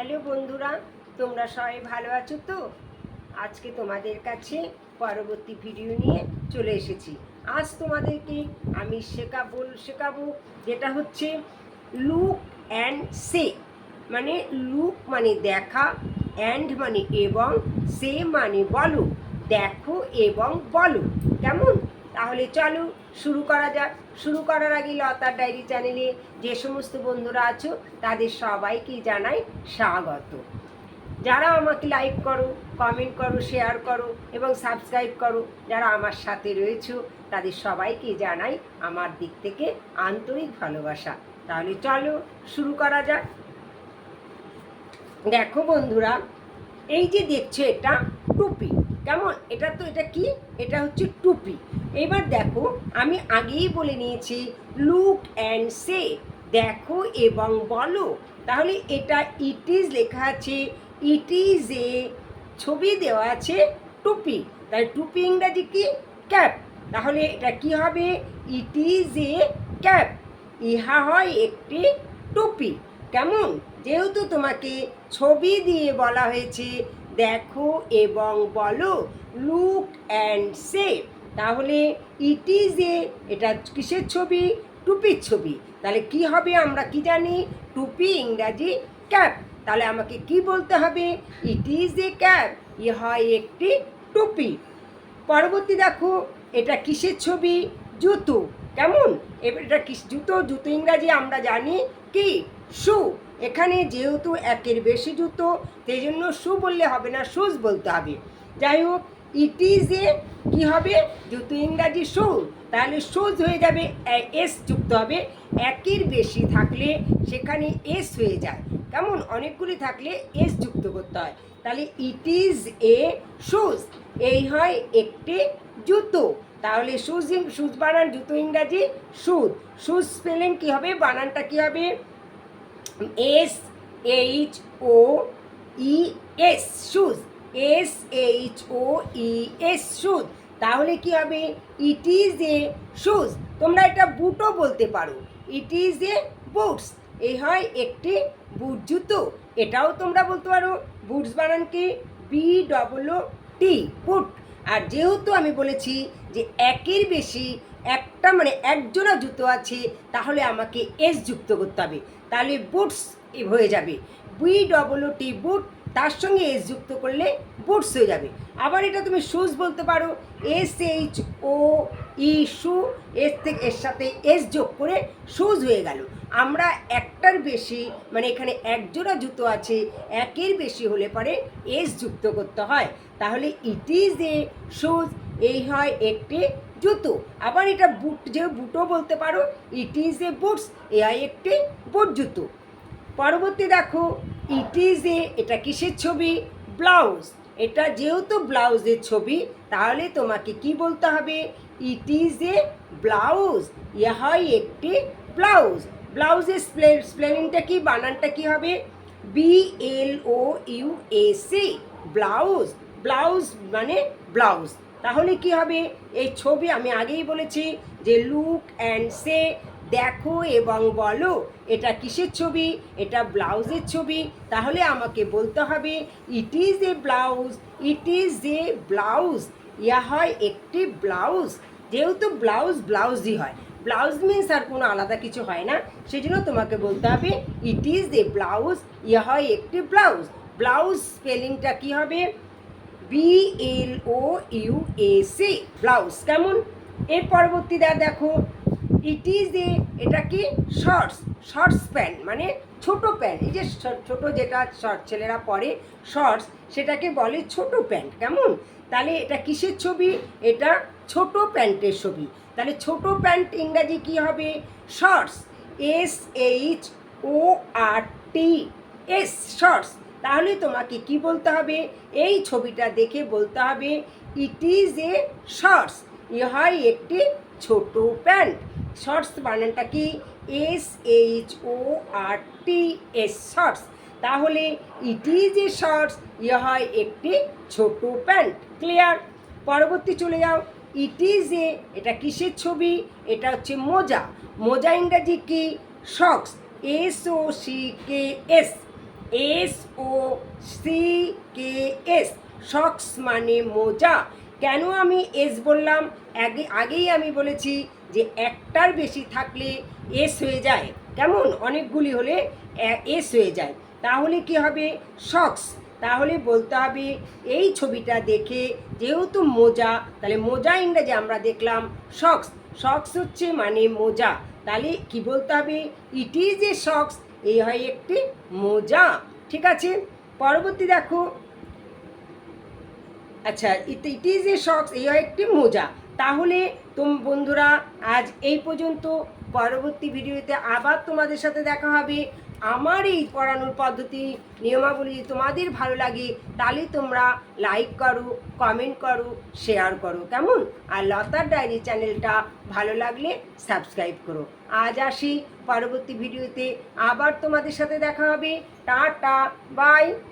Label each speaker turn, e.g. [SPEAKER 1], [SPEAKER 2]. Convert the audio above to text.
[SPEAKER 1] Hello বন্ধুরা, তোমরা সবাই ভালো আছো তো? আজকে তোমাদের কাছে পরবর্তী ভিডিও নিয়ে চলে এসেছি। আজ তোমাদেরকে আমি শেখাবো যেটা হচ্ছে লুক অ্যান্ড সে। মানে লুক মানে দেখা, অ্যান্ড মানে এবং, সে মানে বলো। দেখো এবং বলো। কেমন? তাহলে চলো শুরু করা যাক। শুরু করার আগে লতার ডায়েরি চ্যানেলে যে সমস্ত বন্ধুরা আছো তাদের সবাইকে জানাই স্বাগত। যারা আমাকে লাইক করো, কমেন্ট করো, শেয়ার করো এবং সাবস্ক্রাইব করো, যারা আমার সাথে রয়েছো তাদের সবাইকে জানাই আমার দিক থেকে আন্তরিক ভালোবাসা। তাহলে চলো শুরু করা যাক। দেখো বন্ধুরা, এই যে দেখছো এটা টুপি। কেমন? এটা কি? এটা হচ্ছে টুপি। এবার দেখো, আমি আগেই বলে নিয়েছি লুক অ্যান্ড সে, দেখো এবং বলো। তাহলে এটা ইট ইজ লেখা আছে, ইট ইজ এ, ছবি দেওয়া আছে টুপি। তাই টুপি ইংরাজি কি? ক্যাপ। তাহলে এটা কি হবে? It is A cap. ইহা হয় একটি টুপি। কেমন? যেহেতু তোমাকে ছবি দিয়ে বলা হয়েছে দেখো এবং বলো, লুক অ্যান্ড সে, তাহলে ইট ইজ এ, এটা কিসের ছবি? টুপির ছবি। তাহলে কি হবে? আমরা কি জানি? টুপি ইংরাজি ক্যাপ। তাহলে আমাকে কি বলতে হবে? ইট ইজ এ ক্যাপ, ই হয় একটি টুপি। পরবর্তী দেখো, এটা কিসের ছবি? জুতো। কেমন? এবার এটা জুতো ইংরাজি আমরা জানি কি? শু। এখানে যেহেতু একের বেশি জুতো, সেই জন্য শু বললে হবে না, শুজ বলতে হবে। যাই হোক, ইট ইজ এ কী হবে? জুতো ইংরাজি শু। তাহলে শুজ হয়ে যাবে, এস যুক্ত হবে। একের বেশি থাকলে সেখানে এস হয়ে যায়। কেমন? অনেকগুলি থাকলে এস যুক্ত করতে হয়। তাহলে ইট ইজ এ শুজ, এই হয় একটি জুতো। তাহলে শুজ বানান জুতো ইংরাজি শুজ। শুজ স্পেলিং কী হবে? বানানটা কী হবে? S H O E S, shoes. S H O E S, shoes. তাহলে কি হবে? It is a shoes. তোমরা এটা বুটও বলতে পারো, ইট ইজ এ বুটস, এই হয় একটি বুট জুতো। এটাও তোমরা বলতে পারো। বুটস বানান কি? বি ডবল ও টি, বুট। আর যেহেতু আমি বলেছি যে একের বেশি একটা মানে একজোড়া জুতো আছে, তাহলে আমাকে এস যুক্ত করতে হবে। তাহলে বুটস হয়ে যাবে, বি ডবল ও টি, বুট, তার সঙ্গে এস যুক্ত করলে বুটস হয়ে যাবে। আবার এটা তুমি শুজ বলতে পারো, এস এইচ ও ই, শু, এর সাথে এস যোগ করে শুজ হয়ে গেল। আমরা একটার বেশি মানে এখানে একজোড়া জুতো আছে, একের বেশি হলে পরে এস যুক্ত করতে হয়। তাহলে ইট ইজ এ শুজ, এই হয় একটি জুতো। আবার এটা বুট, যে বুটও বলতে পারো, ইট ইজ এ বুটস, এ হয় একটি বুট জুতো। পরবর্তী দেখো, ইট ইজ এ, এটা কিসের ছবি? ব্লাউজ। এটা যেহেতু ব্লাউজের ছবি, তাহলে তোমাকে কি বলতে হবে? ইট ইজ এ ব্লাউজ, এ হয় একটি ব্লাউজ। ব্লাউজের স্পেলিংটা কি? বানানটা কি হবে? B L O U A C, blouse. Blouse মানে ব্লাউজ। তাহলে কি হবে? এই ছবি আমি আগেই বলেছি যে লুক অ্যান্ড সে, দেখো এবং বলো, এটা কিসের ছবি? এটা ব্লাউজের ছবি। তাহলে আমাকে বলতে হবে it is a blouse, it is a blouse, yeah হয় একটি ব্লাউজ। যেহেতু ব্লাউজই হয়, ব্লাউজ মিন্স আর কোনো আলাদা কিছু হয় না, সেই জন্য তোমাকে বলতে হবে it is a blouse, yeah হয় একটি ব্লাউজ। ব্লাউজ স্পেলিংটা কি হবে? B L O U A C, blouse. কেমন? এর পরবর্তীটা দেখো, ইট ইজ এ, এটা কি? শর্টস প্যান্ট, মানে ছোট প্যান্ট। এই যে ছোট যেটা শর্ট ছেলেরা পরে শর্টস, সেটাকে বলে ছোট প্যান্ট। কেমন? তাহলে এটা কিসের ছবি? এটা ছোট প্যান্টের ছবি। তাহলে ছোট প্যান্ট ইংরাজি কি হবে? শর্টস, এস এইচ ও আর টি এস, শর্টস। তাহলে তোমাকে কি বলতে হবে? এই ছবিটা দেখে বলতে হবে ইট ইজ এ শর্টস, এ হয় একটি ছোট প্যান্ট। শর্টস বানানটা কি? এস এইচ ও আর টি এস, শর্টস। তাহলে ইট ইজ এ শর্টস, এ হয় একটি ছোট প্যান্ট। ক্লিয়ার? পরবর্তী চলে যাও, ইট ইজ এ, এটা কিসের ছবি? এটা হচ্ছে মোজা। মোজা ইংরাজি কি? Socks, S O C K S, SOCKS, socks মানে মোজা। কেন আমি এস বললাম? আগেই আমি বলেছি যে একটার বেশি থাকলে এস হয়ে যায়, কেমন অনেকগুলি হলে এস হয়ে যায়। তাহলে কি হবে? সক্স। তাহলে বলতে হবে এই ছবিটা দেখে, যেহেতু মোজা, তাহলে মোজা ইংরেজি আমরা দেখলাম সক্স। সক্স হচ্ছে মানে মোজা, তাহলে কি বলতে হবে? ইট ইজ এ সক্স, এই হয় একটি মোজা। ঠিক আছে, পরবর্তী দেখো। আচ্ছা, ইট ইজ এ সক্স, এই হয় একটি মোজা। তাহলে বন্ধুরা আজ এই পর্যন্ত। পরবর্তী ভিডিওতে আবার তোমাদের সাথে দেখা হবে। আমার এই পড়ানোর পদ্ধতি নিয়মাবলী তোমাদের ভালো লাগে তাহলে তোমরা লাইক করো, কমেন্ট করো, শেয়ার করো, কেমন? আর লতার ডায়েরি চ্যানেলটা ভালো লাগলে সাবস্ক্রাইব করো। আজ আসি, পরবর্তী ভিডিওতে আবার তোমাদের সাথে দেখা হবে। Tata, by.